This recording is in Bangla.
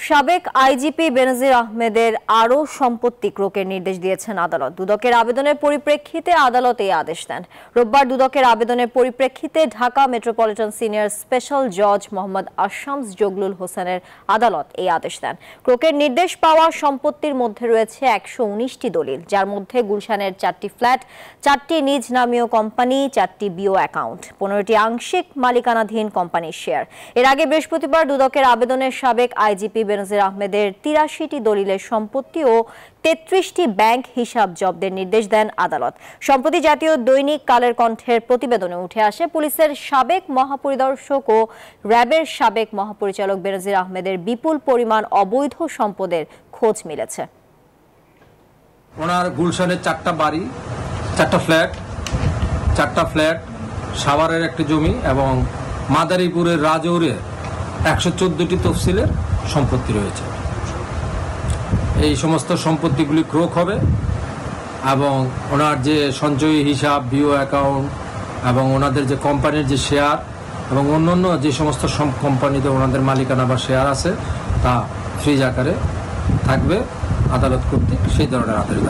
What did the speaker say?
সাবেক আইজিপি বেনজির আহমেদের আরও সম্পত্তি ক্রোকের নির্দেশ দিয়েছেন আদালত। দুদকের আবেদনের পরিপ্রেক্ষিতে আদালত এই আদেশ দেন। রোববার দুদকের আবেদনের পরিপ্রেক্ষিতে ঢাকা মেট্রোপলিটন সিনিয়র স্পেশাল জজ মোহাম্মদ আশামস জগলুল হোসেনের আদালত এই আদেশ দেন। ক্রোকের নির্দেশ পাওয়া সম্পত্তির মধ্যে রয়েছে 119টি দলিল, যার মধ্যে গুলশানের 4টি ফ্ল্যাট, 4টি নিজ নামীয় কোম্পানি, 4টি বিও অ্যাকাউন্ট, 15টি আংশিক মালিকানাধীন কোম্পানির শেয়ার। এর আগে বৃহস্পতিবার দুদকের আবেদনের সাবেক আইজিপি বেনজির আহমেদের 83টি দলিলের সম্পত্তি ও 33টি ব্যাংক হিসাব জব্দের নির্দেশ দেন আদালত। সম্প্রতি জাতীয় দৈনিক কালের কণ্ঠের প্রতিবেদনে উঠে আসে, পুলিশের সাবেক মহাপরিদর্শক ও র্যাবের সাবেক মহাপরিচালক বেনজির আহমেদের বিপুল পরিমাণ অবৈধ সম্পদের খোঁজ মিলেছে। ওনার গুলশানের 4টা বাড়ি, 4টা ফ্ল্যাট, সাভারের একটি জমি এবং মাদারীপুরের রাজৌরে 114টি তফসিলের সম্পত্তি রয়েছে। এই সমস্ত সম্পত্তিগুলি ক্রোক হবে এবং ওনার যে সঞ্চয়ী হিসাব, বিও অ্যাকাউন্ট এবং ওনাদের যে কোম্পানির যে শেয়ার এবং অন্যান্য যে সমস্ত কোম্পানিতে ওনাদের মালিকানা বা শেয়ার আছে তা ফ্রিজ আকারে থাকবে। আদালত কর্তৃক সেই ধরনের আদেশ